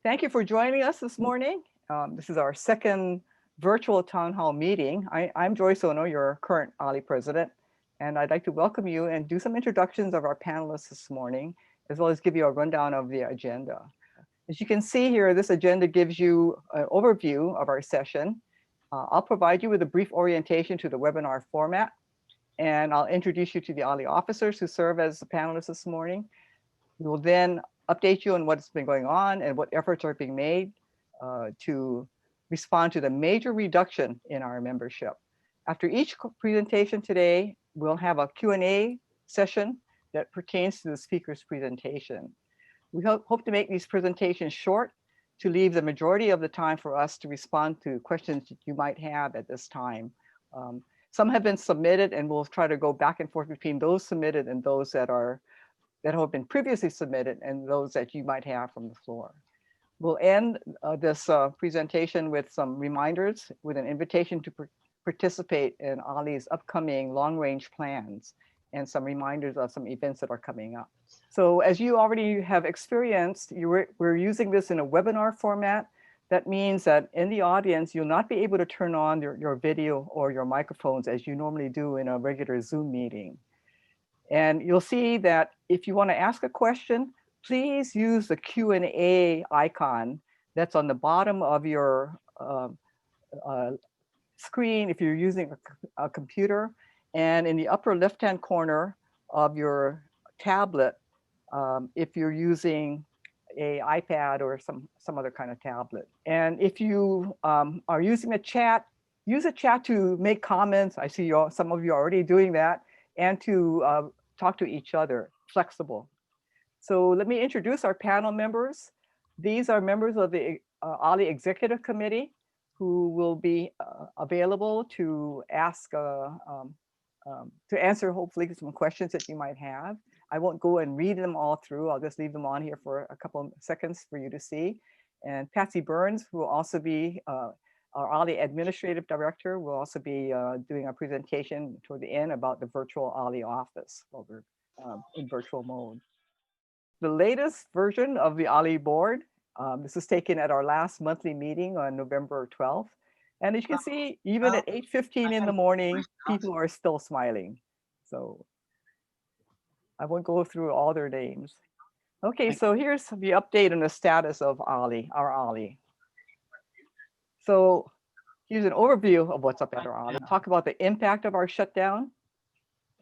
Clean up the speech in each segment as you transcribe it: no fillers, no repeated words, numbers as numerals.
Thank you for joining us this morning. This is our second virtual town hall meeting. I'm Joyce Ono, your current OLLI president, and I'd like to welcome you and do some introductions of our panelists this morning, as well as give you a rundown of the agenda. As you can see here, this agenda gives you an overview of our session. I'll provide you with a brief orientation to the webinar format, and I'll introduce you to the OLLI officers who serve as the panelists this morning. We will then update you on what's been going on and what efforts are being made to respond to the major reduction in our membership. After each presentation today, we'll have a Q&A session that pertains to the speaker's presentation. We hope to make these presentations short to leave the majority of the time for us to respond to questions that you might have at this time. Some have been submitted, and we'll try to go back and forth between those submitted and those that have been previously submitted and those that you might have from the floor. We'll end this presentation with some reminders, with an invitation to participate in OLLI's upcoming long-range plans and some reminders of some events that are coming up. So as you already have experienced, we're using this in a webinar format. That means that in the audience, you'll not be able to turn on your video or your microphones as you normally do in a regular Zoom meeting. And you'll see that if you want to ask a question, please use the Q&A icon that's on the bottom of your screen if you're using a computer, and in the upper left-hand corner of your tablet if you're using an iPad or some other kind of tablet. And if you are using a chat, use a chat to make comments. I see some of you are already doing that, and to talk to each other, flexible. So let me introduce our panel members. These are members of the OLLI Executive Committee who will be available to ask, to answer hopefully some questions that you might have. I won't go and read them all through. I'll just leave them on here for a couple of seconds for you to see. And Patsy Burns, who will also be our OLLI Administrative Director, will also be doing a presentation toward the end about the virtual OLLI office while we're in virtual mode. The latest version of the OLLI board, this was taken at our last monthly meeting on November 12th. And as you can see, even at 8:15 in the morning, people are still smiling. So I won't go through all their names. Okay, so here's the update on the status of OLLI, our OLLI. So here's an overview of what's up at our OLLI. Talk about the impact of our shutdown.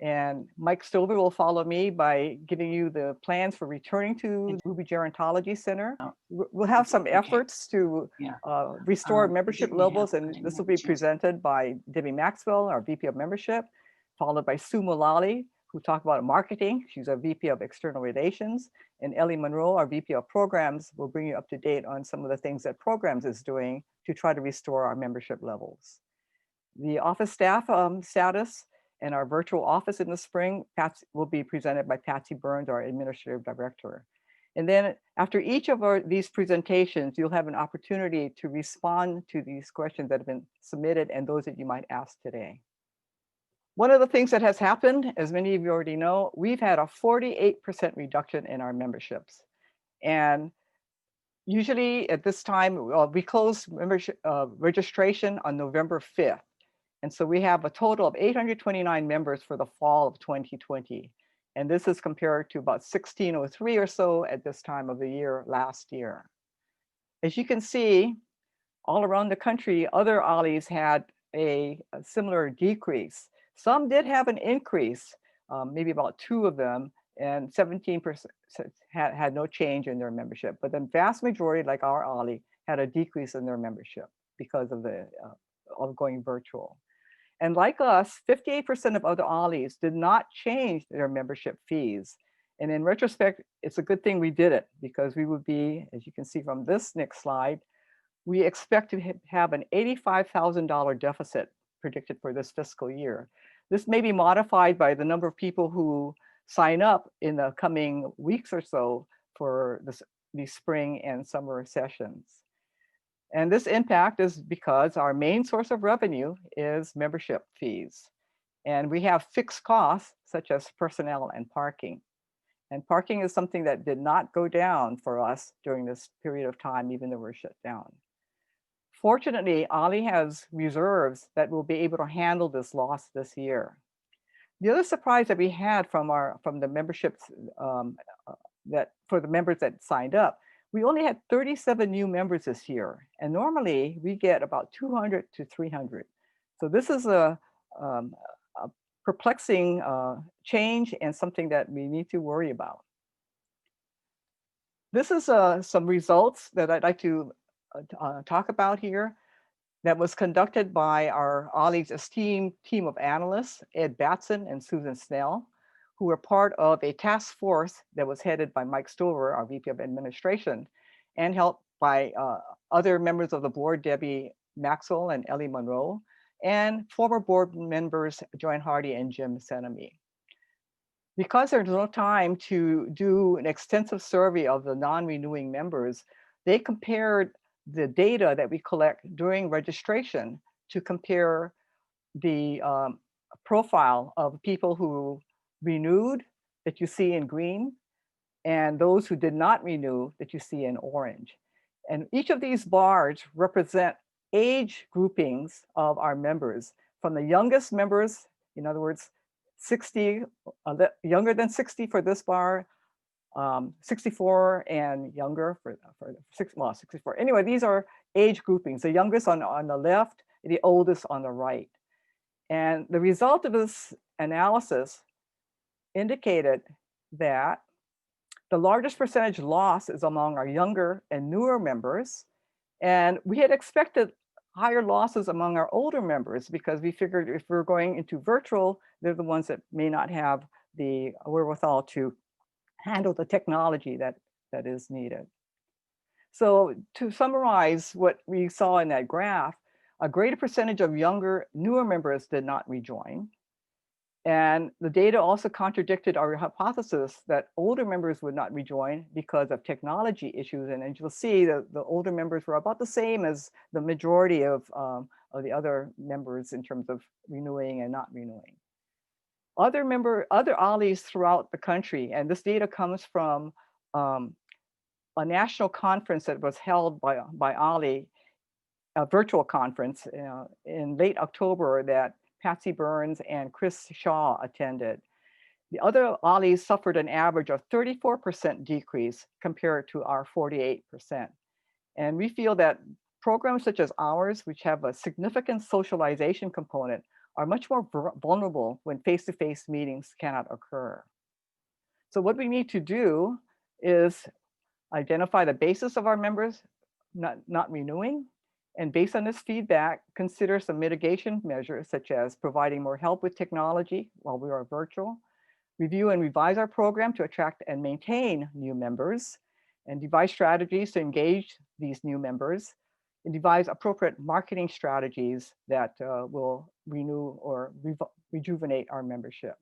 And Mike Stover will follow me by giving you the plans for returning to Ruby Gerontology Center. We'll have some efforts to restore membership levels, and this will be presented by Debbie Maxwell, our VP of Membership, followed by Sue Mullally, who talk about marketing. She's our VP of External Relations, and Ellie Monroe, our VP of Programs, will bring you up to date on some of the things that Programs is doing to try to restore our membership levels. The office staff status and our virtual office in the spring will be presented by Patsy Burns, our Administrative Director. And then after each of these presentations, you'll have an opportunity to respond to these questions that have been submitted and those that you might ask today. One of the things that has happened, as many of you already know, we've had a 48% reduction in our memberships. And usually at this time, we close membership registration on November 5th. And so we have a total of 829 members for the fall of 2020. And this is compared to about 1603 or so at this time of the year last year. As you can see, all around the country, other OLLIs had a similar decrease. Some did have an increase, maybe about 2 of them, and 17% had no change in their membership. But the vast majority, like our OLLI, had a decrease in their membership because of the of going virtual. And like us, 58% of other OLLIs did not change their membership fees. And in retrospect, it's a good thing we did it, because we would be, as you can see from this next slide, we expect to have an $85,000 deficit predicted for this fiscal year. This may be modified by the number of people who sign up in the coming weeks or so for the spring and summer sessions. And this impact is because our main source of revenue is membership fees. And we have fixed costs such as personnel and parking. And parking is something that did not go down for us during this period of time, even though we're shut down. Fortunately, OLLI has reserves that will be able to handle this loss this year. The other surprise that we had from the memberships for the members that signed up, we only had 37 new members this year, and normally we get about 200 to 300. So this is a perplexing change and something that we need to worry about. This is some results that I'd like to talk about here that was conducted by our OLLI's esteemed team of analysts, Ed Batson and Susan Snell, who were part of a task force that was headed by Mike Stover, our VP of Administration, and helped by other members of the board, Debbie Maxwell and Ellie Monroe, and former board members, Joanne Hardy and Jim Senemy. Because there's no time to do an extensive survey of the non-renewing members, they compared the data that we collect during registration to compare the profile of people who renewed, that you see in green, and those who did not renew, that you see in orange. And each of these bars represent age groupings of our members, from the youngest members, in other words, 60, younger than 60 for this bar, 64 and younger for 64. Anyway, these are age groupings, the youngest on the left, the oldest on the right. And the result of this analysis indicated that the largest percentage loss is among our younger and newer members. And we had expected higher losses among our older members because we figured if we're going into virtual, they're the ones that may not have the wherewithal to handle the technology that is needed. So to summarize what we saw in that graph, a greater percentage of younger, newer members did not rejoin. And the data also contradicted our hypothesis that older members would not rejoin because of technology issues. And as you'll see, the older members were about the same as the majority of the other members in terms of renewing and not renewing. Other OLLIs throughout the country, and this data comes from a national conference that was held by OLLI, a virtual conference in late October that Patsy Burns and Chris Shaw attended. The other OLLIs suffered an average of 34% decrease compared to our 48%. And we feel that programs such as ours, which have a significant socialization component, are much more vulnerable when face-to-face meetings cannot occur. So what we need to do is identify the basis of our members not renewing, and based on this feedback, consider some mitigation measures such as providing more help with technology while we are virtual, review and revise our program to attract and maintain new members, and devise strategies to engage these new members, and devise appropriate marketing strategies that will renew or rejuvenate our membership.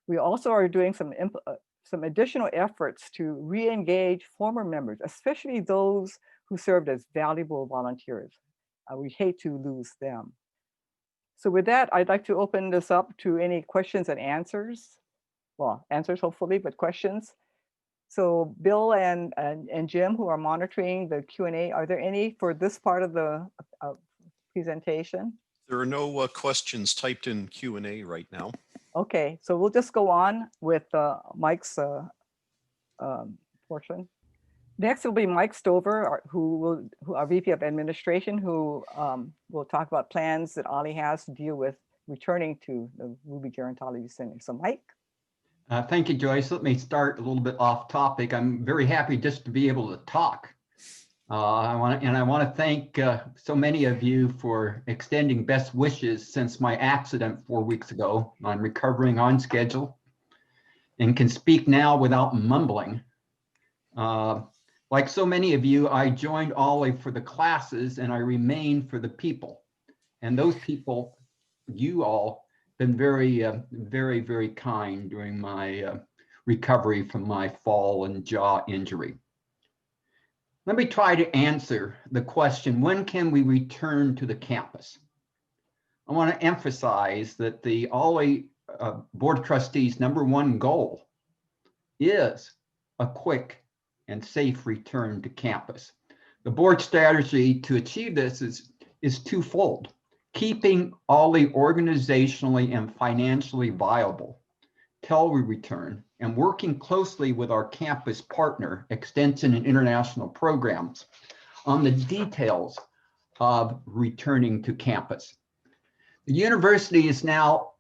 We also are doing some additional efforts to re-engage former members, especially those who served as valuable volunteers. We hate to lose them. So with that, I'd like to open this up to any questions and answers. Well, answers hopefully, but questions. So Bill and Jim, who are monitoring the Q&A, are there any for this part of the presentation? There are no questions typed in Q&A right now. Okay, so we'll just go on with Mike's portion. Next will be Mike Stover, our VP of Administration, who will talk about plans that OLLI has to deal with returning to the Ruby Gerontology Center. So Mike. Thank you, Joyce. Let me start a little bit off topic. I'm very happy just to be able to talk. I want to thank so many of you for extending best wishes since my accident 4 weeks ago. I'm recovering on schedule and can speak now without mumbling. Like so many of you, I joined OLLI for the classes and I remain for the people. And those people, you all, been very, very kind during my recovery from my fall and jaw injury. Let me try to answer the question, when can we return to the campus? I want to emphasize that the OLLI Board of Trustees' #1 goal is a quick and safe return to campus. The board strategy to achieve this is twofold: keeping OLLI organizationally and financially viable till we return, and working closely with our campus partner, Extension and International Programs, on the details of returning to campus. The university is now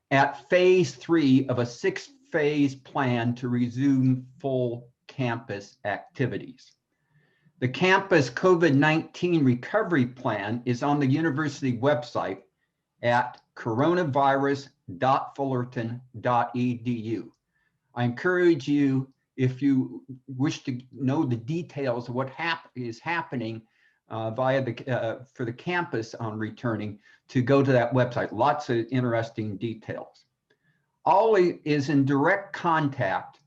at phase 3 of a 6-phase plan to resume full campus activities. The campus COVID-19 recovery plan is on the university website at coronavirus.fullerton.edu. I encourage you, if you wish to know the details of what is happening for the campus on returning, to go to that website. Lots of interesting details. OLLI is in direct contact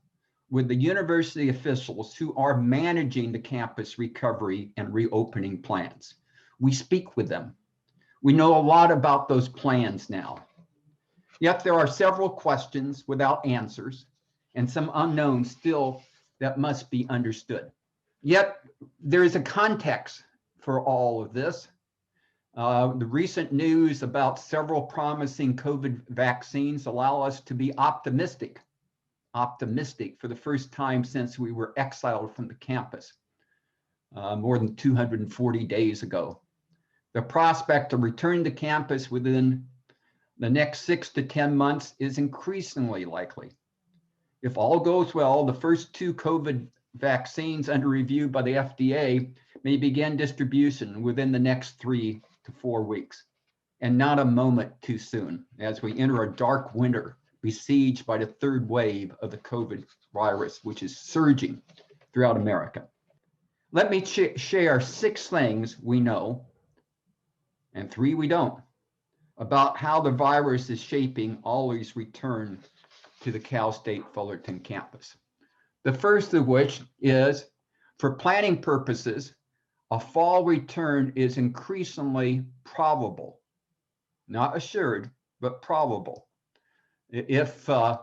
with the university officials who are managing the campus recovery and reopening plans. We speak with them. We know a lot about those plans now. Yet there are several questions without answers and some unknowns still that must be understood. Yet there is a context for all of this. The recent news about several promising COVID vaccines allow us to be optimistic for the first time since we were exiled from the campus more than 240 days ago. The prospect of returning to campus within the next 6 to 10 months is increasingly likely. If all goes well, the first 2 COVID vaccines under review by the FDA may begin distribution within the next 3 to 4 weeks, and not a moment too soon as we enter a dark winter besieged by the 3rd wave of the COVID virus, which is surging throughout America. Let me share 6 things we know and 3 we don't about how the virus is shaping OLLI's return to the Cal State Fullerton campus. The first of which is, for planning purposes, a fall return is increasingly probable, not assured, but probable. If the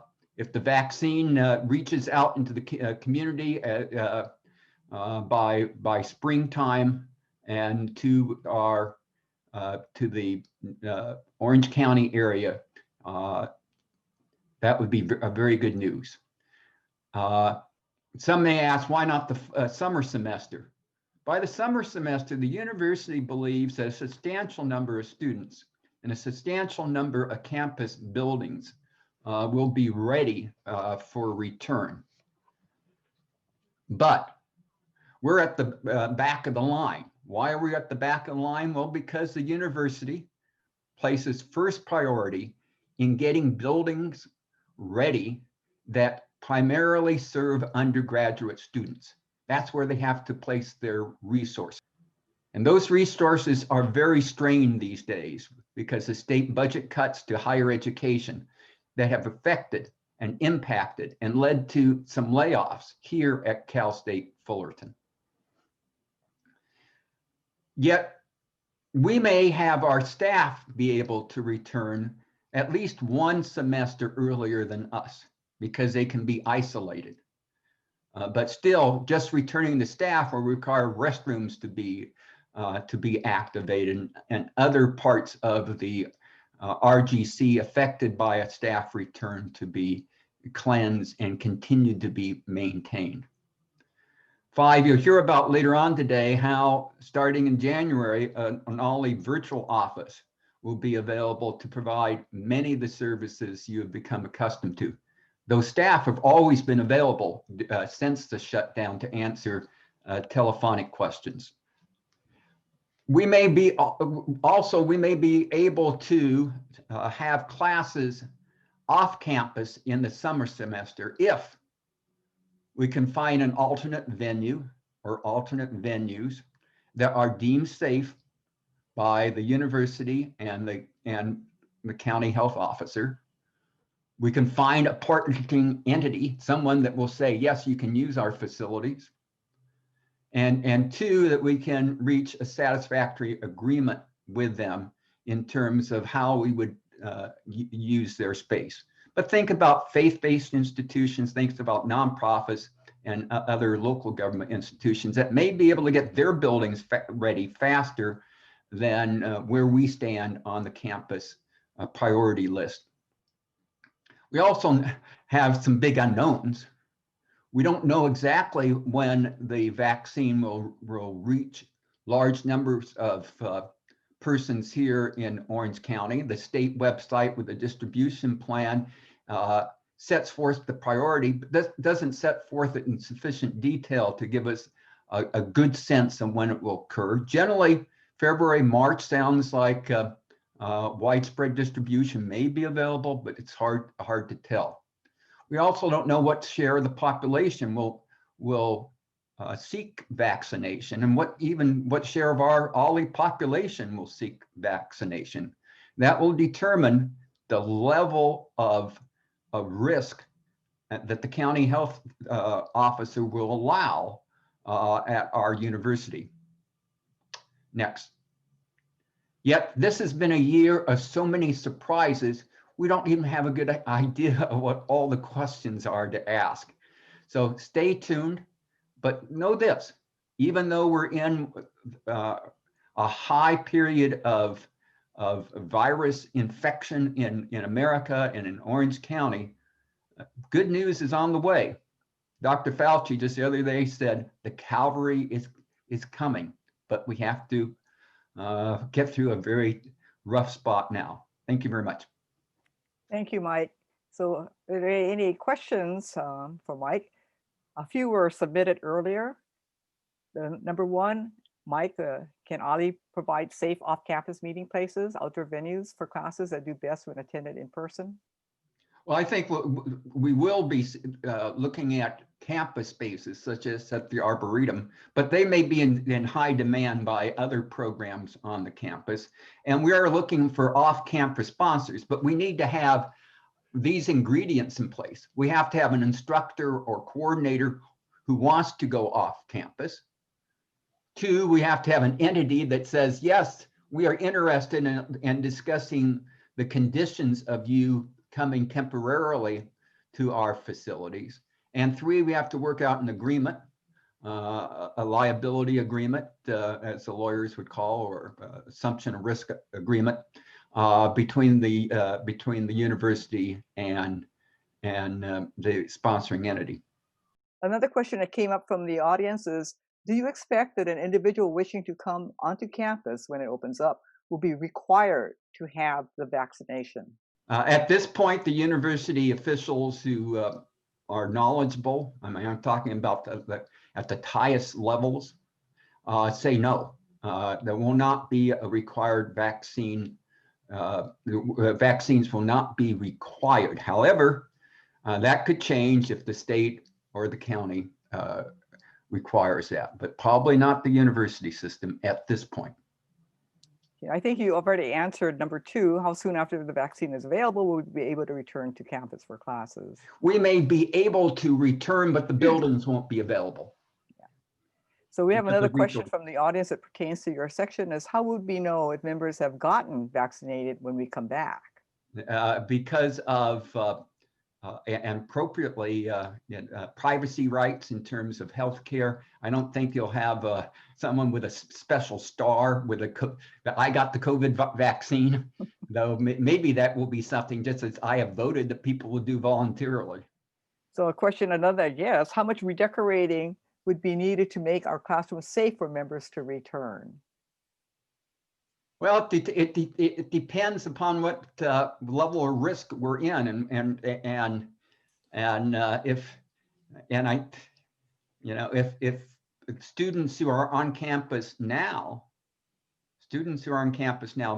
vaccine reaches out into the community by springtime and to the Orange County area, that would be a very good news. Some may ask, why not the summer semester? By the summer semester, the university believes that a substantial number of students and a substantial number of campus buildings will be ready for return. But we're at the back of the line. Why are we at the back of the line? Well, because the university places first priority in getting buildings ready that primarily serve undergraduate students. That's where they have to place their resources. And those resources are very strained these days because of state budget cuts to higher education that have affected and impacted and led to some layoffs here at Cal State Fullerton. Yet we may have our staff be able to return at least 1 semester earlier than us because they can be isolated. But still, just returning the staff will require restrooms to be activated and other parts of the RGC affected by a staff return to be cleansed and continue to be maintained. 5, you'll hear about later on today how starting in January, an OLLI virtual office will be available to provide many of the services you have become accustomed to. Those staff have always been available since the shutdown to answer telephonic questions. We may be able to have classes off campus in the summer semester if we can find an alternate venue or alternate venues that are deemed safe by the university and the county health officer. We can find a partnering entity, someone that will say, yes, you can use our facilities. And 2, that we can reach a satisfactory agreement with them in terms of how we would use their space. But think about faith-based institutions, think about nonprofits and other local government institutions that may be able to get their buildings ready faster than where we stand on the campus priority list. We also have some big unknowns. We don't know exactly when the vaccine will reach large numbers of persons here in Orange County. The state website with the distribution plan sets forth the priority, but doesn't set forth it in sufficient detail to give us a good sense of when it will occur. Generally, February, March sounds like widespread distribution may be available, but it's hard to tell. We also don't know what share of the population will seek vaccination, and what share of our OLLI population will seek vaccination. That will determine the level of risk that the county health officer will allow at our university. Next. Yet this has been a year of so many surprises, we don't even have a good idea of what all the questions are to ask. So stay tuned, but know this, even though we're in a high period of virus infection in America and in Orange County, good news is on the way. Dr. Fauci just the other day said the cavalry is coming, but we have to get through a very rough spot now. Thank you very much. Thank you, Mike. So are there any questions for Mike? A few were submitted earlier. Number one, Mike, can OLLI provide safe off-campus meeting places, outdoor venues for classes that do best when attended in person? Well, I think we will be looking at campus spaces such as at the Arboretum, but they may be in high demand by other programs on the campus. And we are looking for off-campus sponsors, but we need to have these ingredients in place. We have to have an instructor or coordinator who wants to go off campus. Two, we have to have an entity that says, yes, we are interested in discussing the conditions of you coming temporarily to our facilities. And three, we have to work out an agreement, a liability agreement, as the lawyers would call, or assumption of risk agreement between the university and the sponsoring entity. Another question that came up from the audience is, do you expect that an individual wishing to come onto campus when it opens up will be required to have the vaccination? At this point, the university officials who are knowledgeable, I mean, I'm talking about at the highest levels, say no. There will not be a required vaccine. Vaccines will not be required. However, that could change if the state or the county requires that, but probably not the university system at this point. I think you already answered number two, how soon after the vaccine is available will we be able to return to campus for classes? We may be able to return, but the buildings won't be available. Yeah. So we have Because another of question rebuild. from the audience that pertains to your section is, how would we know if members have gotten vaccinated when we come back? Because of and appropriately privacy rights in terms of healthcare. I don't think you'll have someone with a special star with I got the COVID vaccine, though maybe that will be something just as I have voted that people will do voluntarily. So a question, another, yes, how much redecorating would be needed to make our classrooms safe for members to return? Well, it depends upon what level of risk we're in, if students who are on campus now,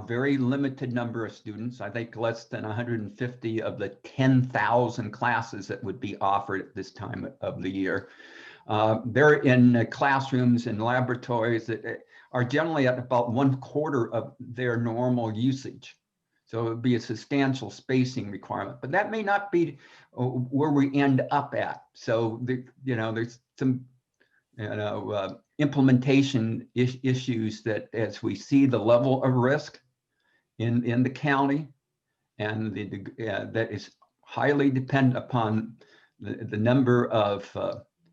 very limited number of students, I think less than 150 of the 10,000 classes that would be offered at this time of the year. They're in classrooms and laboratories that are generally at about 1/4 of their normal usage. So it would be a substantial spacing requirement, but that may not be where we end up at. So there's some implementation issues that as we see the level of risk in the county and that is highly dependent upon the number of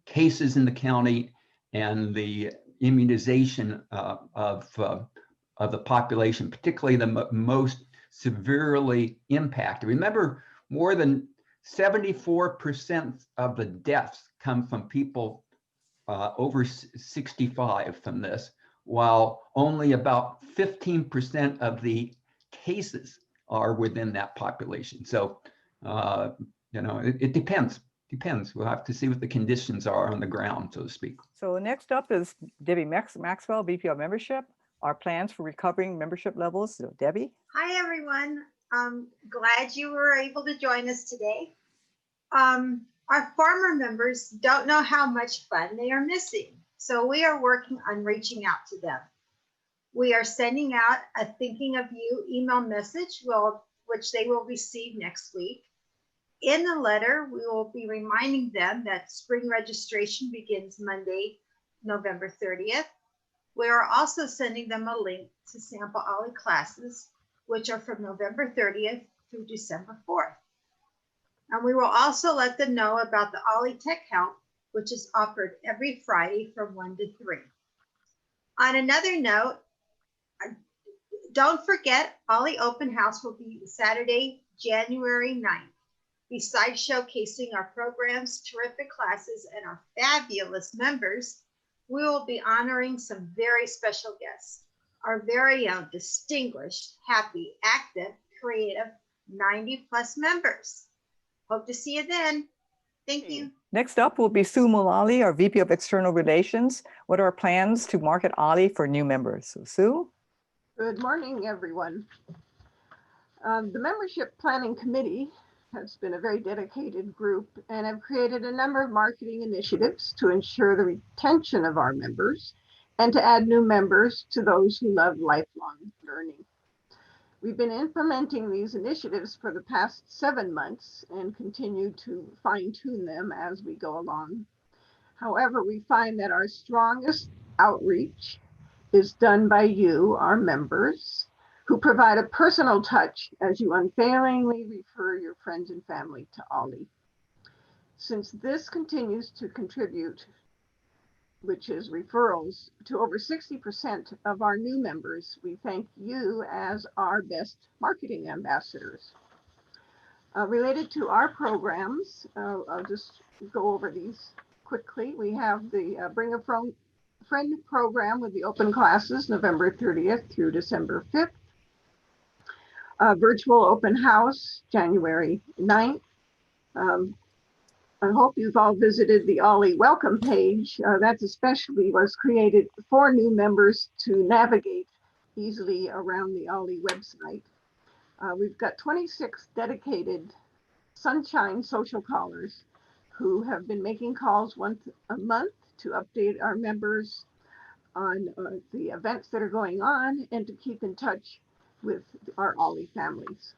cases in the county and the immunization of the population, particularly the most severely impacted. Remember, more than 74% of the deaths come from people over 65 from this, while only about 15% of the cases are within that population. So, it depends. We'll have to see what the conditions are on the ground, so to speak. So next up is Debbie Maxwell, VP of Membership. Our plans for recovering membership levels. So Debbie. Hi, everyone. I'm glad you were able to join us today. Our former members don't know how much fun they are missing, so we are working on reaching out to them. We are sending out a thinking of you email message, which they will receive next week. In the letter, we will be reminding them that spring registration begins Monday, November 30th. We are also sending them a link to sample OLLI classes, which are from November 30th through December 4th. And we will also let them know about the OLLI Tech Help, which is offered every Friday from 1 to 3. On another note, don't forget OLLI Open House will be Saturday, January 9th. Besides showcasing our programs, terrific classes, and our fabulous members, we will be honoring some very special guests. Our very own distinguished, happy, active, creative 90+ members. Hope to see you then. Thank you. Next up will be Sue Mullally, our VP of External Relations. What are our plans to market OLLI for new members? So Sue? Good morning, everyone. The Membership Planning Committee has been a very dedicated group and have created a number of marketing initiatives to ensure the retention of our members and to add new members to those who love lifelong learning. We've been implementing these initiatives for the past 7 months and continue to fine-tune them as we go along. However, we find that our strongest outreach is done by you, our members, who provide a personal touch as you unfailingly refer your friends and family to OLLI. Since this continues to contribute, which is referrals, to over 60% of our new members, we thank you as our best marketing ambassadors. Related to our programs, I'll just go over these quickly. We have the Bring a Friend program with the open classes November 30th through December 5th. Virtual open house January 9th. I hope you've all visited the OLLI welcome page. That especially was created for new members to navigate easily around the OLLI website. We've got 26 dedicated Sunshine social callers who have been making calls once a month to update our members on the events that are going on and to keep in touch with our OLLI families.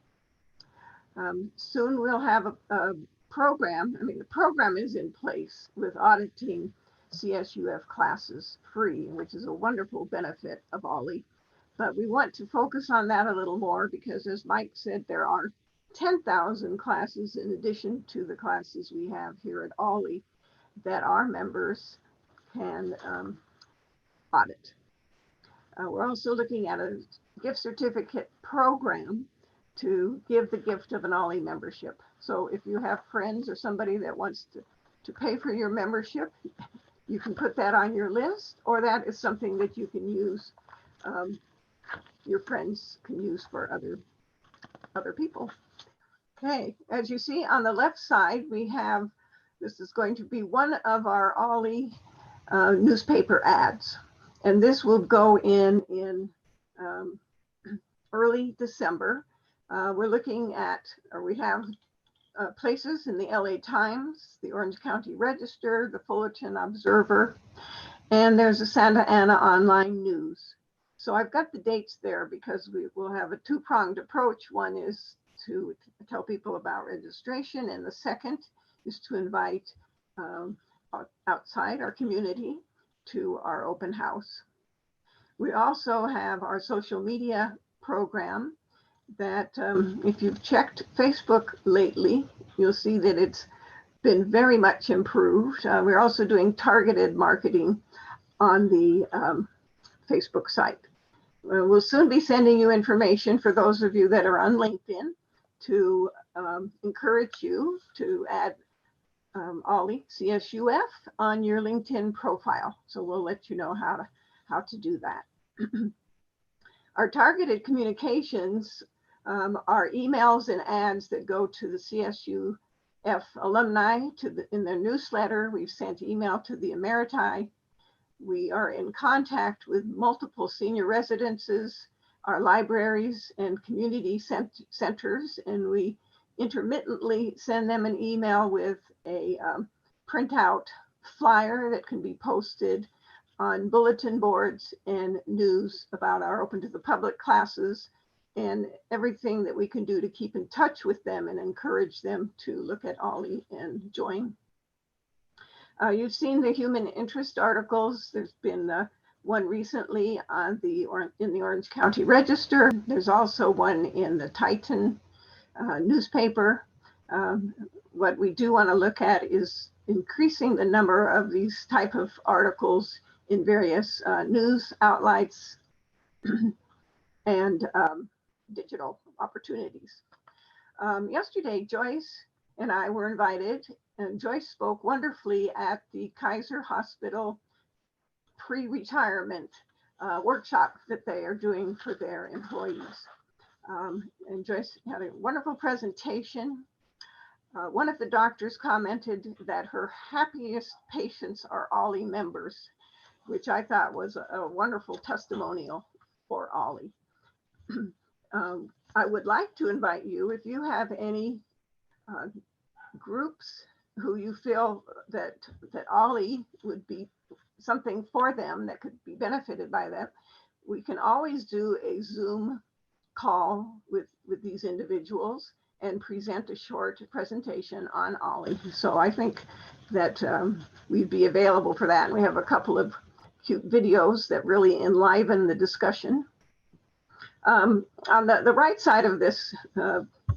Soon we'll have a program. The program is in place with auditing CSUF classes free, which is a wonderful benefit of OLLI. But we want to focus on that a little more because, as Mike said, there are 10,000 classes in addition to the classes we have here at OLLI that our members can audit. We're also looking at a gift certificate program to give the gift of an OLLI membership. So if you have friends or somebody that wants to pay for your membership, you can put that on your list, or that is something that you can use, your friends can use for other people. Okay, as you see on the left side, we have, this is going to be one of our OLLI newspaper ads. And this will go in early December. We're looking at, or we have places in the LA Times, the Orange County Register, the Fullerton Observer, and there's a Santa Ana Online News. So I've got the dates there because we will have a two-pronged approach. One is to tell people about registration, and the second is to invite outside our community to our open house. We also have our social media program, that if you've checked Facebook lately, you'll see that it's been very much improved. We're also doing targeted marketing on the Facebook site. We'll soon be sending you information for those of you that are on LinkedIn to encourage you to add OLLI-CSUF on your LinkedIn profile. So we'll let you know how to do that. Our targeted communications are emails and ads that go to the CSUF alumni in their newsletter. We've sent email to the emeriti. We are in contact with multiple senior residences, our libraries and community centers, and we intermittently send them an email with a printout flyer that can be posted on bulletin boards and news about our open to the public classes and everything that we can do to keep in touch with them and encourage them to look at OLLI and join. You've seen the human interest articles. There's been one recently on in the Orange County Register. There's also one in the Titan newspaper. What we do want to look at is increasing the number of these type of articles in various news outlets and digital opportunities. Yesterday, Joyce and I were invited, and Joyce spoke wonderfully at the Kaiser Hospital pre-retirement workshop that they are doing for their employees. And Joyce had a wonderful presentation. One of the doctors commented that her happiest patients are OLLI members, which I thought was a wonderful testimonial for OLLI. I would like to invite you, if you have any groups who you feel that OLLI would be something for them that could be benefited by them, we can always do a Zoom call with these individuals and present a short presentation on OLLI. So I think that we'd be available for that. And we have a couple of cute videos that really enliven the discussion. On the right side of this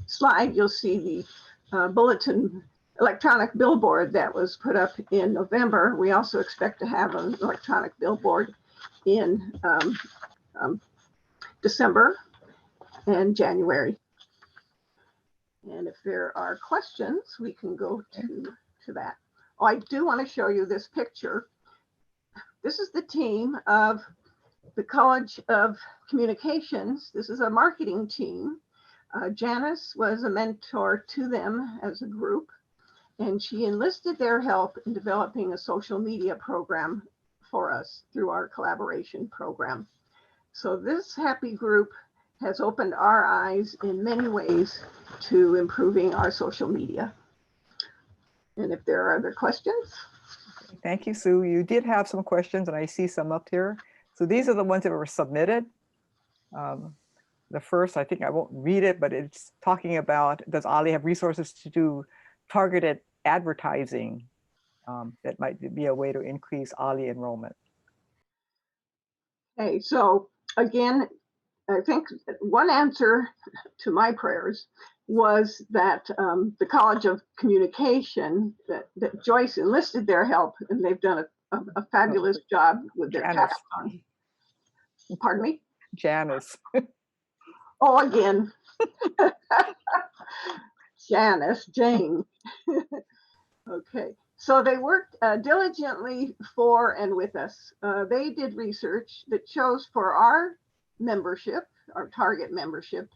slide, you'll see the bulletin electronic billboard that was put up in November. We also expect to have an electronic billboard in December and January. And if there are questions, we can go to that. Oh, I do want to show you this picture. This is the team of the College of Communications. This is a marketing team. Janice was a mentor to them as a group, and she enlisted their help in developing a social media program for us through our collaboration program. So this happy group has opened our eyes in many ways to improving our social media. And if there are other questions. Thank you, Sue. You did have some questions and I see some up here. So these are the ones that were submitted. The first, I think I won't read it, but it's talking about, does OLLI have resources to do targeted advertising that might be a way to increase OLLI enrollment? Okay, so again, I think one answer to my prayers was that the College of Communication, that Joyce enlisted their help, and they've done a fabulous job with their capstone. Pardon me? Janice. Oh, again. Janice, Jane. Okay, so they worked diligently for and with us. They did research that shows for our membership, our target membership,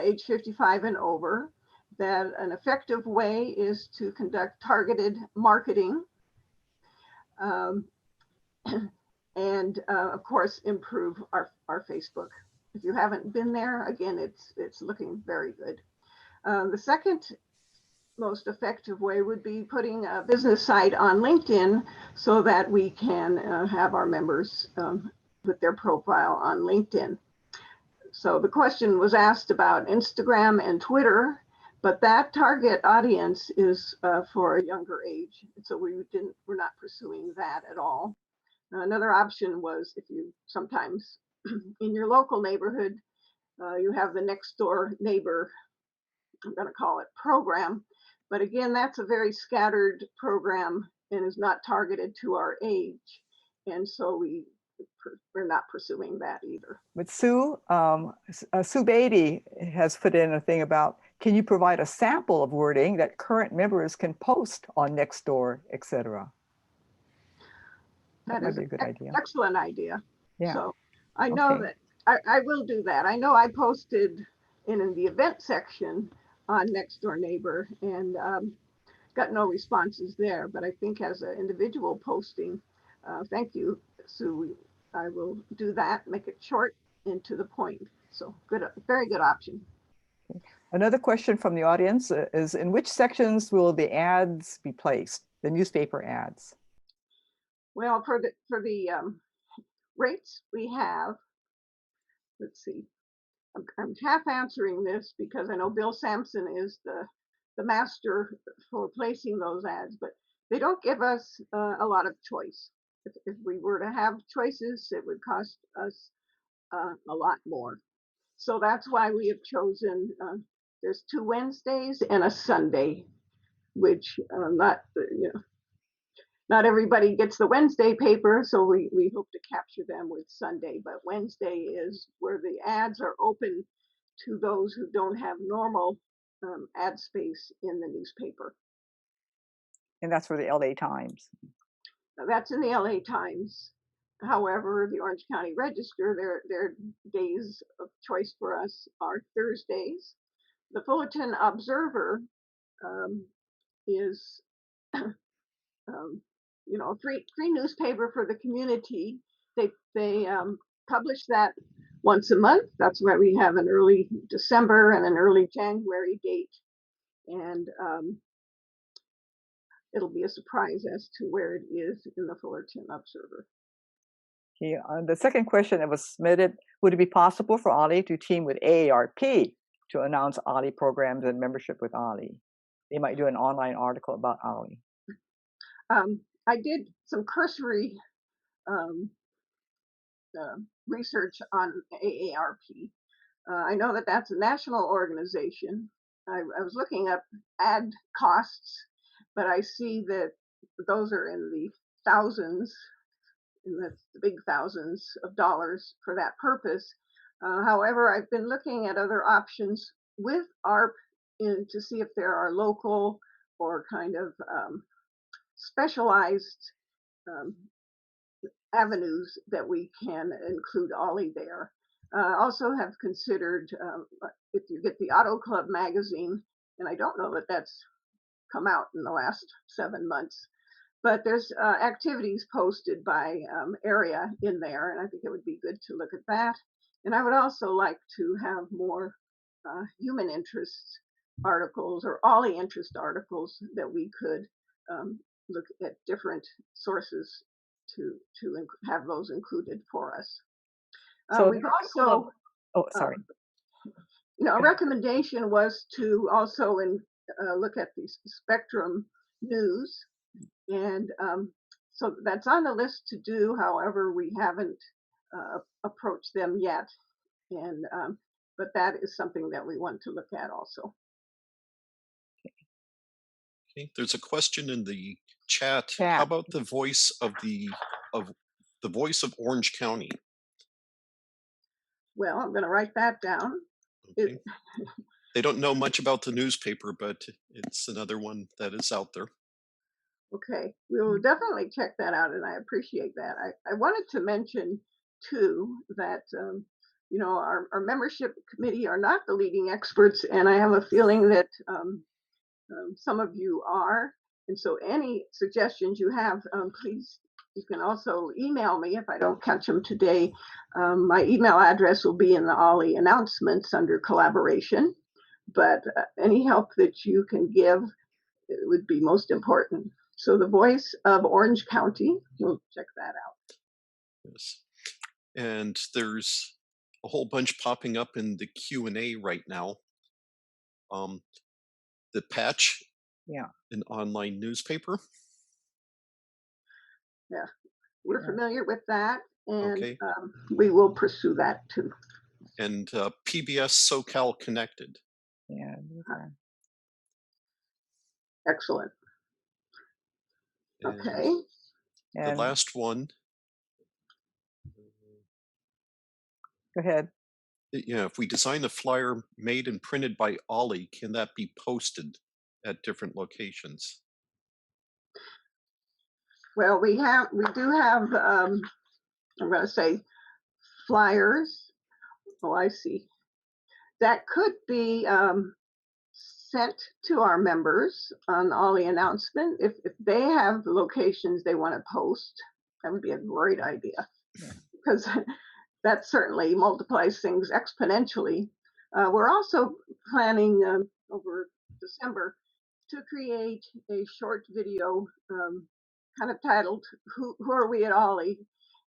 age 55 and over, that an effective way is to conduct targeted marketing and of course improve our Facebook. If you haven't been there, again, it's looking very good. The second most effective way would be putting a business site on LinkedIn so that we can have our members put their profile on LinkedIn. So the question was asked about Instagram and Twitter, but that target audience is for a younger age. So we're not pursuing that at all. Another option was if you sometimes in your local neighborhood, You have the next door neighbor, I'm going to call it program. But again, that's a very scattered program and is not targeted to our age. And so we're not pursuing that either. But Sue, Sue Beatty has put in a thing about, can you provide a sample of wording that current members can post on Nextdoor, etc.? That might be a good idea. Excellent idea. Yeah. So I know Okay. that I will do that. I know I posted in the event section on Nextdoor Neighbor and got no responses there, but I think as an individual posting, thank you, Sue. I will do that, make it short and to the point. So good, very good option. Another question from the audience is, in which sections will the ads be placed, the newspaper ads? Well, for the rates we have, let's see, I'm half answering this because I know Bill Sampson is the master for placing those ads, but they don't give us a lot of choice. If we were to have choices, it would cost us a lot more. So that's why we have chosen, there's 2 Wednesdays and a Sunday, which not everybody gets the Wednesday paper, so we hope to capture them with Sunday. But Wednesday is where the ads are open to those who don't have normal ad space in the newspaper. And that's for the LA Times. Now, that's in the LA Times. However, the Orange County Register, their days of choice for us are Thursdays. The Fullerton Observer is free newspaper for the community. They publish that once a month. That's why we have an early December and an early January date. And it'll be a surprise as to where it is in the Fullerton Observer. Okay, the second question that was submitted, would it be possible for OLLI to team with AARP to announce OLLI programs and membership with OLLI? They might do an online article about OLLI. I did some cursory research on AARP. I know that that's a national organization. I was looking up ad costs, but I see that those are in the thousands, and that's the big thousands of dollars for that purpose. However, I've been looking at other options with ARP to see if there are local or kind of specialized avenues that we can include OLLI there. Also have considered if you get the Auto Club magazine, and I don't know that that's come out in the last 7 months, but there's activities posted by area in there, and I think it would be good to look at that. And I would also like to have more human interest articles or OLLI interest articles that we could look at different sources to have those included for us. So we've also, sorry. A recommendation was to also look at the Spectrum News, and so that's on the list to do. However, we haven't approached them yet, and but that is something that we want to look at also. Okay. There's a question in the chat. How about the voice of the voice of Orange County? Well, I'm going to write that down. Okay. They don't know much about the newspaper, but it's another one that is out there. Okay, we will definitely check that out, and I appreciate that. I wanted to mention too that our membership committee are not the leading experts, and I have a feeling that some of you are. And so any suggestions you have, please, you can also email me if I don't catch them today. My email address will be in the OLLI announcements under collaboration, but any help that you can give would be most important. So the voice of Orange County, we'll check that out. Yes. And there's a whole bunch popping up in the Q&A right now. The Patch, an online newspaper. Yeah, we're familiar with that, and we will pursue that too. and PBS SoCal Connected. Yeah. Excellent. And Okay. the And last one, go ahead. if we design a flyer made and printed by OLLI, can that be posted at different locations? Well, we do have, I'm going to say flyers. Oh, I see. That could be sent to our members on OLLI announcement. If they have locations they want to post, that would be a great idea, because that certainly multiplies things exponentially. We're also planning over December to create a short video kind of titled Who Are We at OLLI?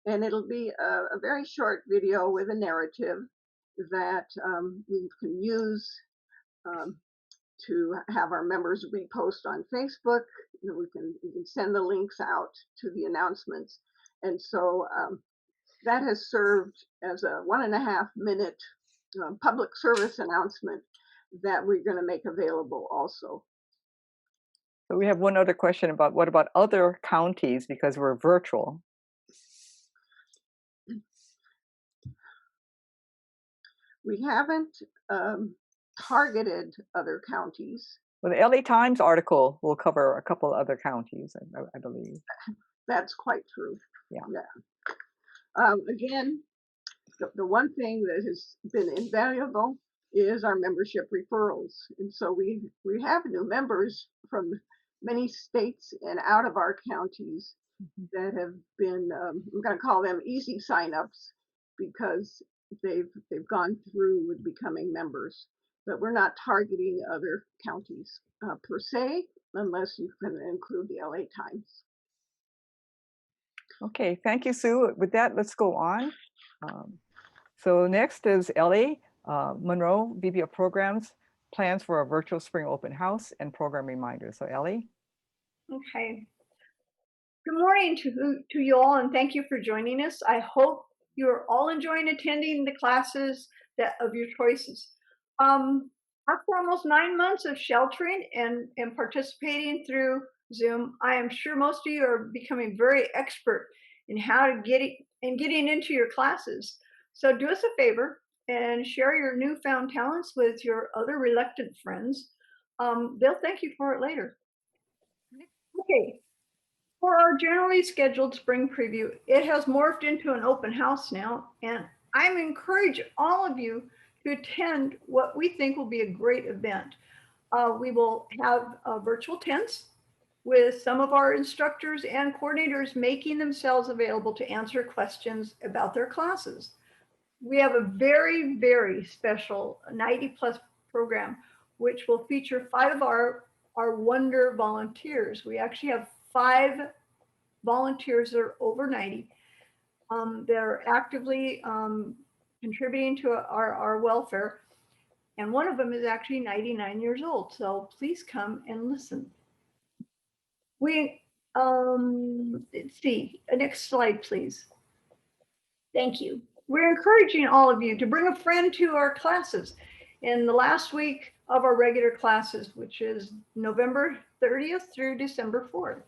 And it'll be a very short video with a narrative that we can use to have our members repost on Facebook. We can send the links out to the announcements. And so that has served as a 1.5 minute public service announcement that we're going to make available also. So we have one other question about what about other counties, because we're virtual. We haven't targeted other counties. Well, the LA Times article will cover a couple of other counties, I believe. That's quite true. Yeah. Again, the one thing that has been invaluable is our membership referrals. And so we have new members from many states and out of our counties that have been, I'm going to call them easy signups, because they've gone through with becoming members. But we're not targeting other counties per se, unless you can include the LA Times. Okay, thank you, Sue. With that, let's go on. So next is Ellie Monroe, VP of Programs, plans for a virtual spring open house and program reminders. So Ellie. Okay. Good morning to you all, and thank you for joining us. I hope you're all enjoying attending the classes of your choices. After almost 9 months of sheltering and participating through Zoom, I am sure most of you are becoming very expert in how to getting into your classes. So do us a favor and share your newfound talents with your other reluctant friends. They'll thank you for it later. Okay. For our generally scheduled spring preview, it has morphed into an open house now, and I'm encouraging all of you to attend what we think will be a great event. We will have virtual tents with some of our instructors and coordinators making themselves available to answer questions about their classes. We have a very, very special 90+ program, which will feature 5 of our wonder volunteers. We actually have 5 volunteers that are over 90. They're actively contributing to our welfare. And one of them is actually 99 years old. So please come and listen. Let's see, next slide, please. Thank you. We're encouraging all of you to bring a friend to our classes in the last week of our regular classes, which is November 30th through December 4th.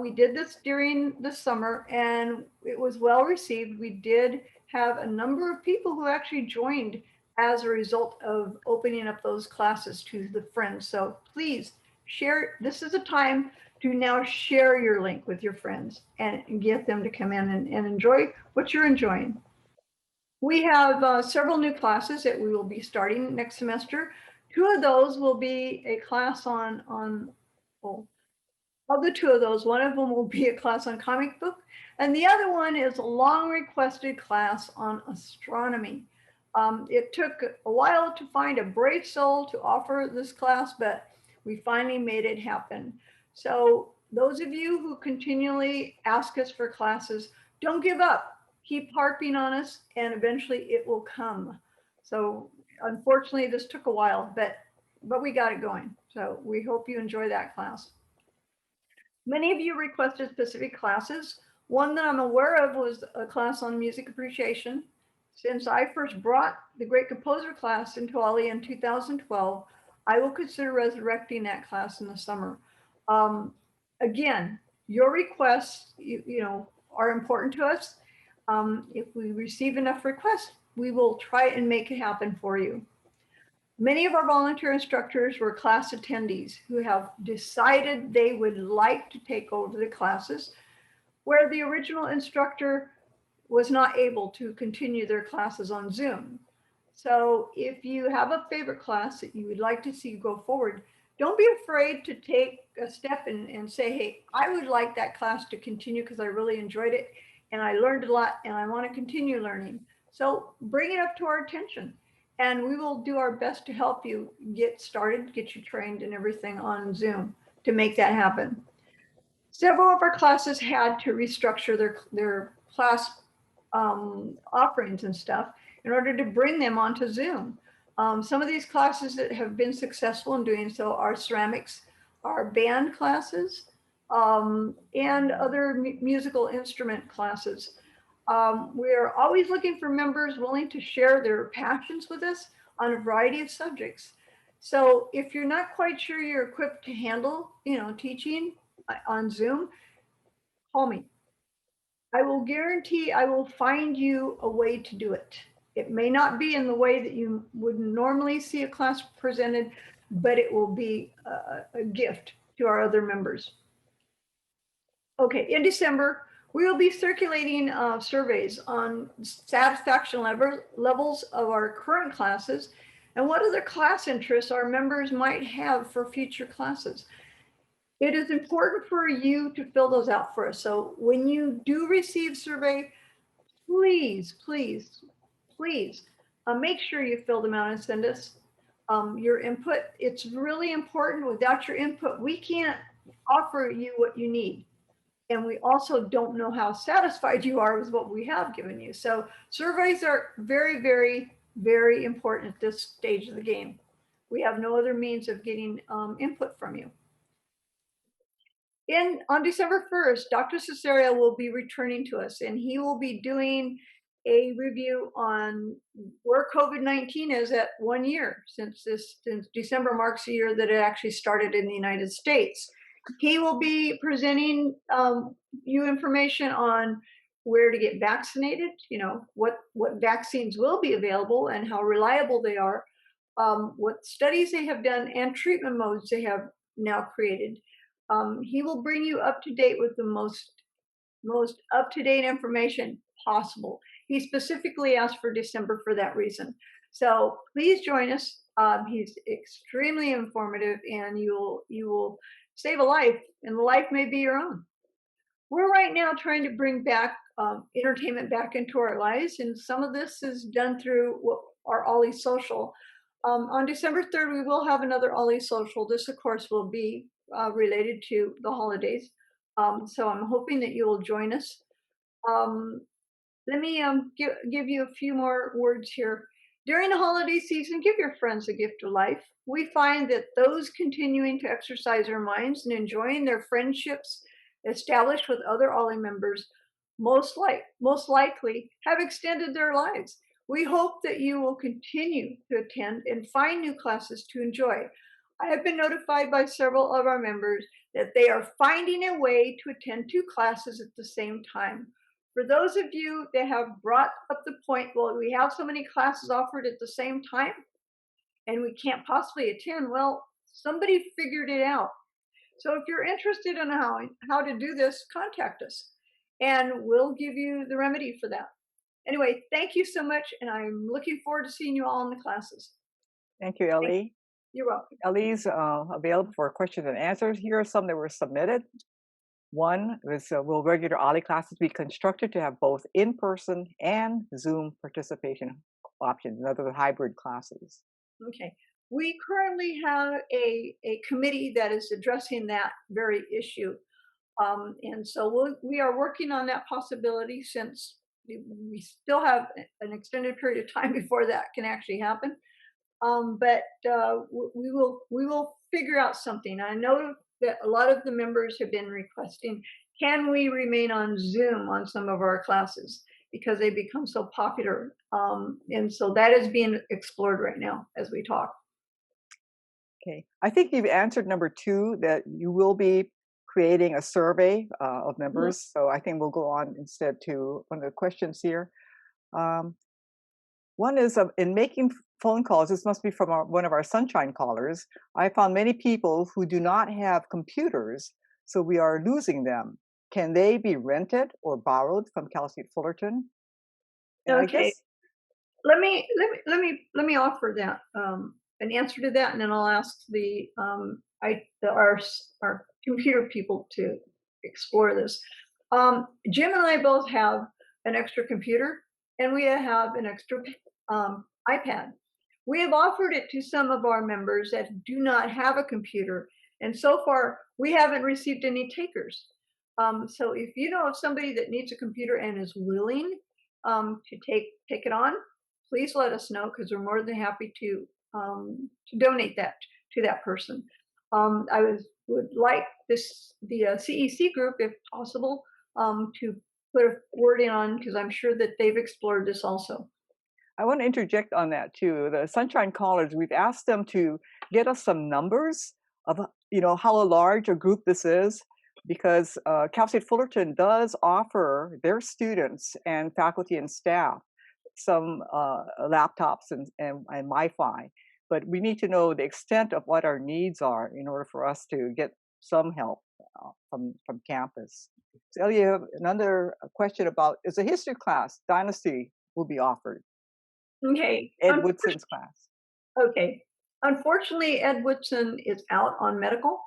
We did this during the summer and it was well received. We did have a number of people who actually joined as a result of opening up those classes to the friends. So please share. This is a time to now share your link with your friends and get them to come in and enjoy what you're enjoying. We have several new classes that we will be starting next semester. 2 of those will be a class of the 2 of those, one of them will be a class on comic book, and the other one is a long requested class on astronomy. It took a while to find a brave soul to offer this class, but we finally made it happen. So those of you who continually ask us for classes, don't give up. Keep harping on us and eventually it will come. So unfortunately, this took a while, but we got it going. So we hope you enjoy that class. Many of you requested specific classes. One that I'm aware of was a class on music appreciation. Since I first brought the Great Composer class into OLLI in 2012, I will consider resurrecting that class in the summer. Again, your requests, are important to us. If we receive enough requests, we will try and make it happen for you. Many of our volunteer instructors were class attendees who have decided they would like to take over the classes where the original instructor was not able to continue their classes on Zoom. So if you have a favorite class that you would like to see go forward, don't be afraid to take a step and say, hey, I would like that class to continue because I really enjoyed it and I learned a lot and I want to continue learning. So bring it up to our attention and we will do our best to help you get started, get you trained and everything on Zoom to make that happen. Several of our classes had to restructure their class offerings and stuff in order to bring them onto Zoom. Some of these classes that have been successful in doing so are ceramics, are band classes, and other musical instrument classes. We're always looking for members willing to share their passions with us on a variety of subjects. So if you're not quite sure you're equipped to handle, teaching on Zoom, call me. I will guarantee I will find you a way to do it. It may not be in the way that you would normally see a class presented, but it will be a gift to our other members. Okay, in December, we will be circulating surveys on satisfaction levels of our current classes and what other class interests our members might have for future classes. It is important for you to fill those out for us. So when you do receive survey, please, please, please make sure you fill them out and send us your input. It's really important. Without your input, we can't offer you what you need. And we also don't know how satisfied you are with what we have given you. So surveys are very, very, very important at this stage of the game. We have no other means of getting input from you. On December 1st, Dr. Cesario will be returning to us and he will be doing a review on where COVID-19 is at 1 year since December marks the year that it actually started in the United States. He will be presenting you information on where to get vaccinated, what vaccines will be available and how reliable they are, what studies they have done and treatment modes they have now created. He will bring you up to date with the most up-to-date information possible. He specifically asked for December for that reason. So please join us. He's extremely informative and you will save a life and the life may be your own. We're right now trying to bring back entertainment back into our lives. And some of this is done through our OLLI Social. On December 3rd, we will have another OLLI Social. This, of course, will be related to the holidays. So I'm hoping that you will join us. Let me give you a few more words here. During the holiday season, give your friends a gift of life. We find that those continuing to exercise their minds and enjoying their friendships established with other OLLI members most likely have extended their lives. We hope that you will continue to attend and find new classes to enjoy. I have been notified by several of our members that they are finding a way to attend 2 classes at the same time. For those of you that have brought up the point, well, we have so many classes offered at the same time and we can't possibly attend, well, somebody figured it out. So if you're interested in how to do this, contact us and we'll give you the remedy for that. Anyway, thank you so much and I'm looking forward to seeing you all in the classes. Thank you, Ellie. You're welcome. Ellie's available for questions and answers. Here are some that were submitted. One is, will regular OLLI classes be constructed to have both in-person and Zoom participation options, in other words, hybrid classes? Okay. We currently have a committee that is addressing that very issue. And so we are working on that possibility since we still have an extended period of time before that can actually happen. But we will figure out something. I know that a lot of the members have been requesting, can we remain on Zoom on some of our classes? because they become so popular. And so that is being explored right now as we talk. Okay, I think you've answered number 2, that you will be creating a survey of members. So I think we'll go on instead to one of the questions here. One is in making phone calls, this must be from one of our sunshine callers. I found many people who do not have computers, so we are losing them. Can they be rented or borrowed from Cal State Fullerton? And Okay, let me offer that an answer to that, and then I'll ask our computer people to explore this. Jim and I both have an extra computer, and we have an extra iPad. We have offered it to some of our members that do not have a computer, and so far we haven't received any takers. So if you know of somebody that needs a computer and is willing to take it on, please let us know, because we're more than happy to donate that to that person. I would like the CEC group, if possible, to put a word in on, because I'm sure that they've explored this also. I want to interject on that too. The Sunshine Callers, we've asked them to get us some numbers of, how large a group this is, because Cal State Fullerton does offer their students and faculty and staff some laptops and Wi-Fi, but we need to know the extent of what our needs are in order for us to get some help from campus. So Ellie, you have another question about, is a history class, Dynasty, will be offered. Okay. Ed Woodson's class. Okay. Unfortunately, Ed Woodson is out on medical.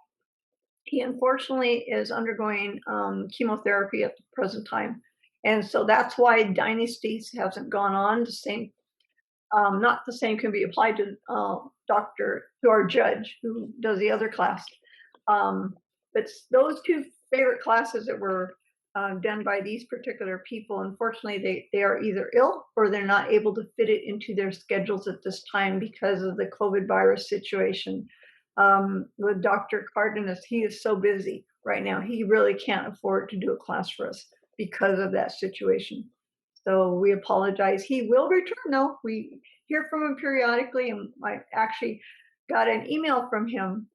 He unfortunately is undergoing chemotherapy at the present time. And so that's why Dynasties hasn't gone on. The same, not the same can be applied to our judge who does the other class. But those two favorite classes that were done by these particular people, unfortunately, they are either ill or they're not able to fit it into their schedules at this time because of the COVID virus situation. With Dr. Cardenas, he is so busy right now. He really can't afford to do a class for us because of that situation. So we apologize. He will return though. We hear from him periodically, and I actually got an email from him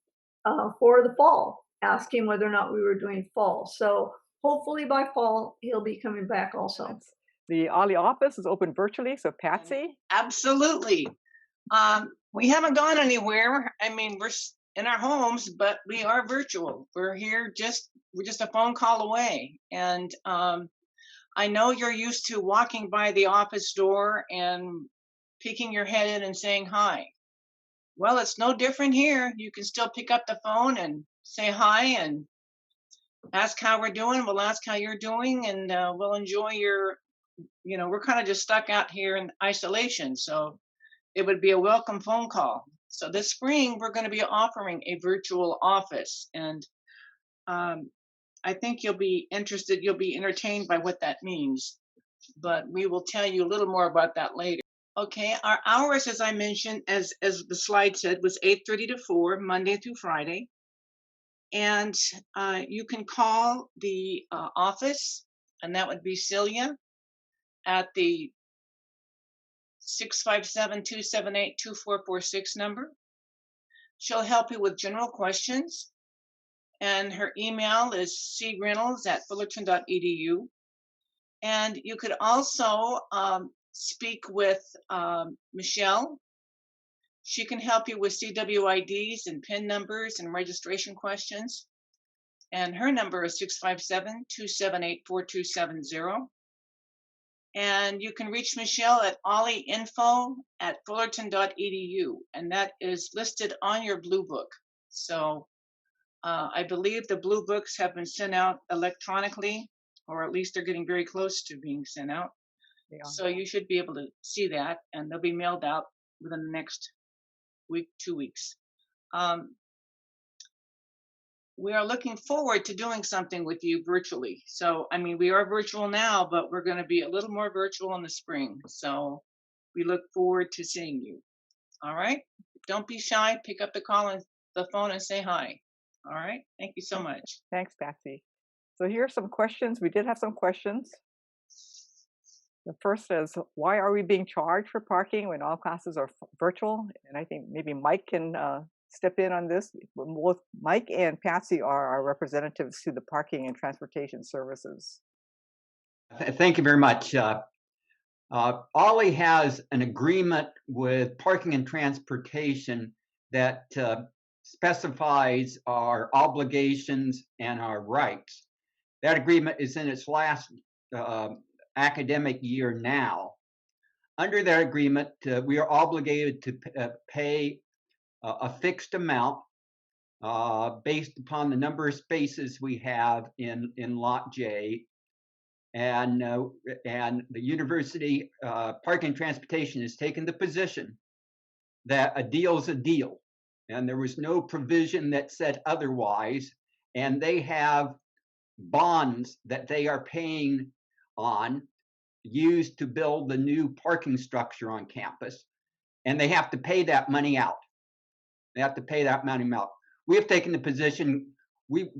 for the fall, asking whether or not we were doing fall. So hopefully by fall, he'll be coming back also. The OLLI office is open virtually, so Patsy? Absolutely. We haven't gone anywhere. I mean, we're in our homes, but we are virtual. We're here we're just a phone call away. And I know you're used to walking by the office door and peeking your head in and saying hi. Well, it's no different here. You can still pick up the phone and say hi and ask how we're doing. We'll ask how you're doing, and we'll enjoy we're kind of just stuck out here in isolation. So it would be a welcome phone call. So this spring, we're going to be offering a virtual office, and I think you'll be interested. You'll be entertained by what that means, but we will tell you a little more about that later. Okay, our hours, as I mentioned, as the slide said, was 8:30 to 4, Monday through Friday. And you can call the office, and that would be Celia at the 657-278-2446 number. She'll help you with general questions, and her email is creynolds@fullerton.edu. And you could also speak with Michelle. She can help you with CWIDs and PIN numbers and registration questions. And her number is 657-278-4270. And you can reach Michelle at ollieinfo@fullerton.edu, and that is listed on your blue book. So I believe the blue books have been sent out electronically, or at least they're getting very close to being sent out. Yeah. So you should be able to see that, and they'll be mailed out within the next week, 2 weeks. We are looking forward to doing something with you virtually. So, I mean, we are virtual now, but we're going to be a little more virtual in the spring. So we look forward to seeing you. All right. Don't be shy. Pick up the phone and say hi. All right. Thank you so much. Thanks, Patsy. So here are some questions. We did have some questions. The first is, why are we being charged for parking when all classes are virtual? And I think maybe Mike can step in on this. Both Mike and Patsy are our representatives to the Parking and Transportation Services. Thank you very much. OLLI has an agreement with Parking and Transportation that specifies our obligations and our rights. That agreement is in its last academic year now. Under that agreement, we are obligated to pay a fixed amount based upon the number of spaces we have in Lot J. And the university Parking and Transportation has taken the position that a deal is a deal, and there was no provision that said otherwise. And they have bonds that they are paying on, used to build the new parking structure on campus, and they have to pay that money out. They have to pay that money out. We have taken the position we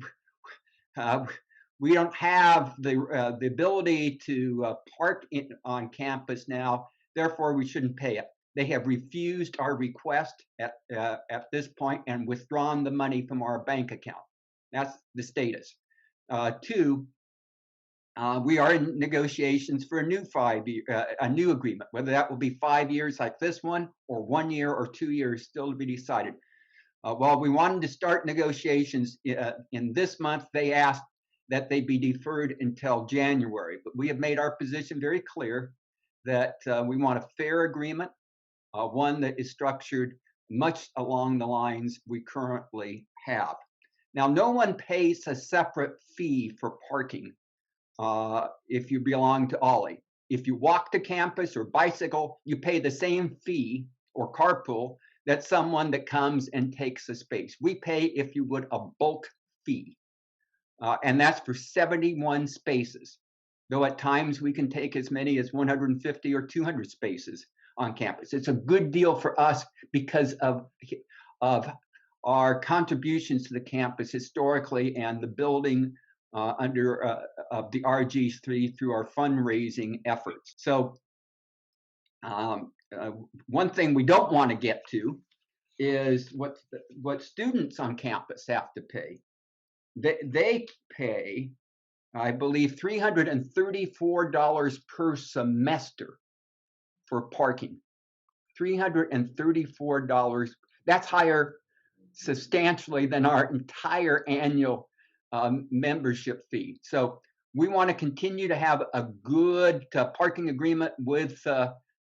don't have the ability to park on campus now, therefore we shouldn't pay it. They have refused our request at this point and withdrawn the money from our bank account. That's the status. Two, we are in negotiations for a new agreement, whether that will be 5 years like this one, or 1 year or 2 years, still to be decided. While we wanted to start negotiations in this month, they asked that they be deferred until January. But we have made our position very clear that we want a fair agreement, one that is structured much along the lines we currently have. Now, no one pays a separate fee for parking if you belong to OLLI. If you walk to campus or bicycle, you pay the same fee or carpool that someone that comes and takes a space. We pay, if you would, a bulk fee. And that's for 71 spaces, though at times we can take as many as 150 or 200 spaces on campus. It's a good deal for us because of our contributions to the campus historically and the building under the RG3 through our fundraising efforts. So one thing we don't want to get to is what students on campus have to pay. They pay, I believe, $334 per semester for parking. $334. That's higher substantially than our entire annual membership fee. So we want to continue to have a good parking agreement with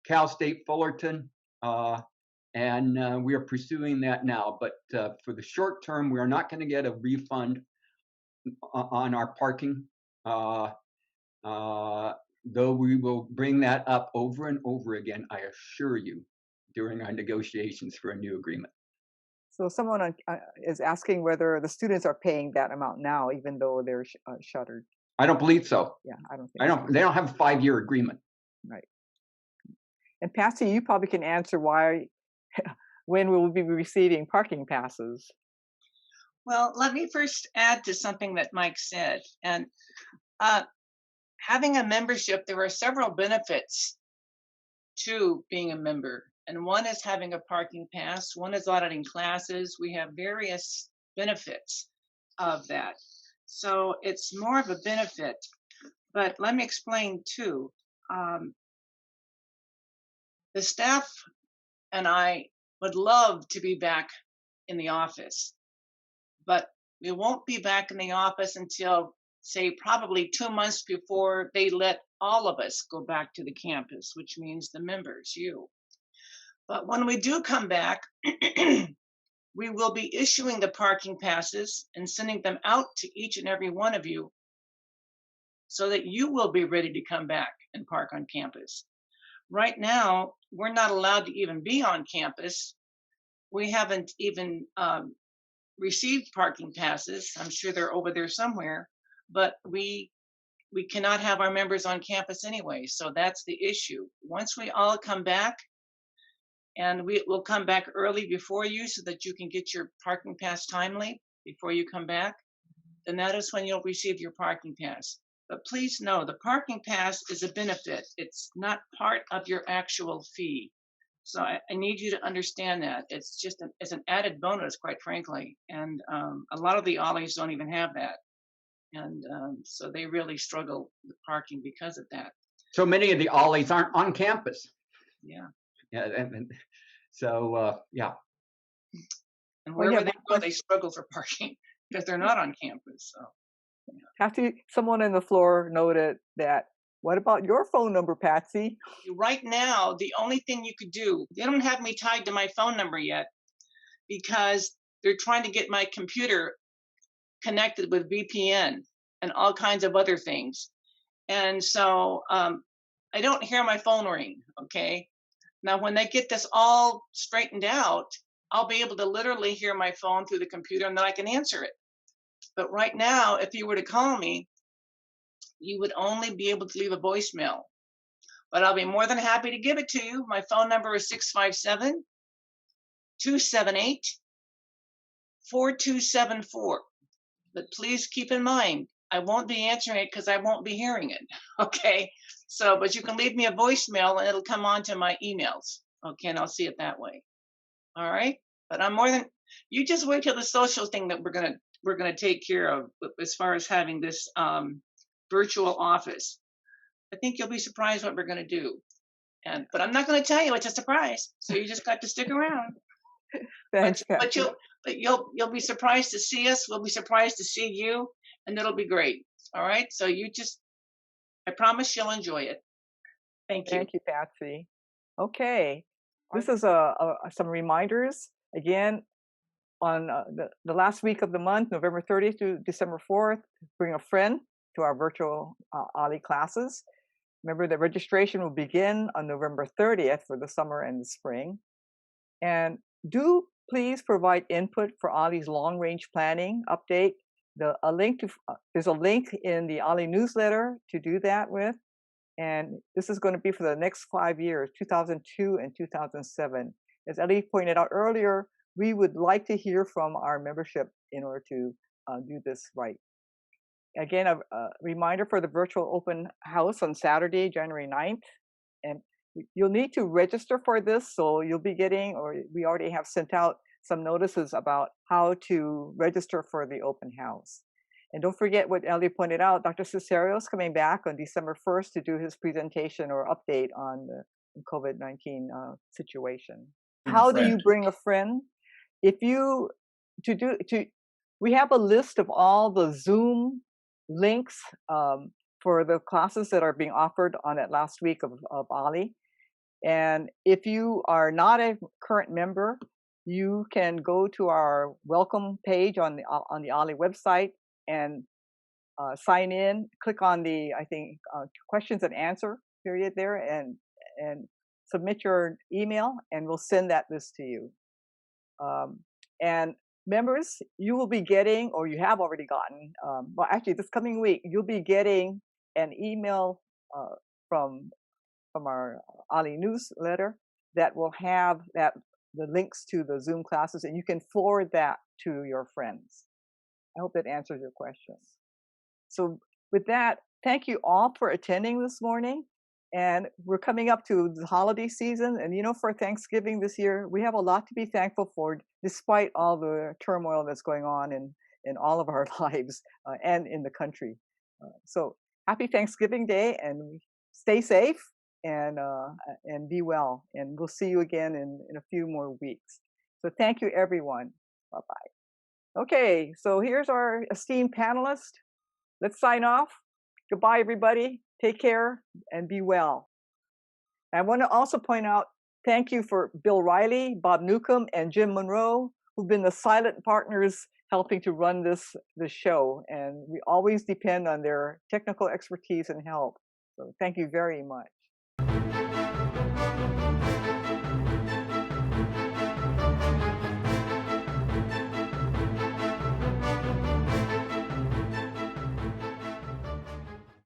Cal State Fullerton, and we are pursuing that now. But for the short term, we are not going to get a refund on our parking, though we will bring that up over and over again, I assure you, during our negotiations for a new agreement. So someone is asking whether the students are paying that amount now, even though they're shuttered. I don't believe so. Yeah, I don't think so. They don't have a 5-year agreement. Right. And Patsy, you probably can answer when we will be receiving parking passes. Well, let me first add to something that Mike said. And having a membership, there are several benefits to being a member. And one is having a parking pass. One is auditing classes. We have various benefits of that. So it's more of a benefit. But let me explain too. The staff and I would love to be back in the office, but we won't be back in the office until, say, probably 2 months before they let all of us go back to the campus, which means the members, you. But when we do come back, we will be issuing the parking passes and sending them out to each and every one of you so that you will be ready to come back and park on campus. Right now, we're not allowed to even be on campus. We haven't even received parking passes. I'm sure they're over there somewhere, but we cannot have our members on campus anyway. So that's the issue. Once we all come back, and we will come back early before you so that you can get your parking pass timely before you come back, then that is when you'll receive your parking pass. But please know the parking pass is a benefit. It's not part of your actual fee. So I need you to understand that. It's just it's an added bonus, quite frankly. And a lot of the ollies don't even have that. And so they really struggle with parking because of that. So many of the ollies aren't on campus. Yeah. Yeah, so yeah. And wherever they go, they struggle for parking because they're not on campus. So someone on the floor noted that, what about your phone number, Patsy? Right now, the only thing you could do, they don't have me tied to my phone number yet because they're trying to get my computer connected with VPN and all kinds of other things. And so I don't hear my phone ring, okay? Now, when they get this all straightened out, I'll be able to literally hear my phone through the computer and then I can answer it. But right now, if you were to call me, you would only be able to leave a voicemail. But I'll be more than happy to give it to you. My phone number is 657-278-4274. But please keep in mind, I won't be answering it because I won't be hearing it, okay? So, but you can leave me a voicemail and it'll come onto my emails, okay? And I'll see it that way, all right? But I'm more than, you just wait till the social thing that we're gonna take care of as far as having this virtual office. I think you'll be surprised what we're gonna do. But I'm not gonna tell you, it's a surprise. So you just got to stick around. Thanks, But you'll be surprised to see us. We'll be surprised to see you, and it'll be great. All right. So I promise you'll enjoy it. Thank you. Thank you, Patsy. Okay, this is some reminders again on the last week of the month, November 30th to December 4th. Bring a friend to our virtual OLLI classes. Remember that registration will begin on November 30th for the summer and the spring. And do please provide input for OLLI's long-range planning update. There's a link in the OLLI newsletter to do that with. And this is going to be for the next 5 years, 2002 and 2007. As Ellie pointed out earlier, we would like to hear from our membership in order to do this right. Again, a reminder for the virtual open house on Saturday, January 9th. And you'll need to register for this. So you'll be getting, or we already have sent out some notices about how to register for the open house. And don't forget what Ellie pointed out, Dr. Cesario is coming back on December 1st to do his presentation or update on the COVID-19 situation. How do you bring a friend? We have a list of all the Zoom links for the classes that are being offered on that last week of OLLI. And if you are not a current member, you can go to our welcome page on the OLLI website and sign in, click on the, questions and answer period there and submit your email and we'll send this to you. And members, you will be getting, or you have already gotten, well, actually this coming week, you'll be getting an email from our OLLI newsletter that will have the links to the Zoom classes, and you can forward that to your friends. I hope that answers your questions. So with that, thank you all for attending this morning. And we're coming up to the holiday season. And for Thanksgiving this year, we have a lot to be thankful for, despite all the turmoil that's going on in all of our lives and in the country. So happy Thanksgiving Day, and stay safe and be well. And we'll see you again in a few more weeks. So thank you, everyone. Bye-bye. Okay, so here's our esteemed panelists. Let's sign off. Goodbye, everybody. Take care and be well. I want to also point out, thank you for Bill Riley, Bob Newcomb, and Jim Monroe, who've been the silent partners helping to run this show. And we always depend on their technical expertise and help. So thank you very much.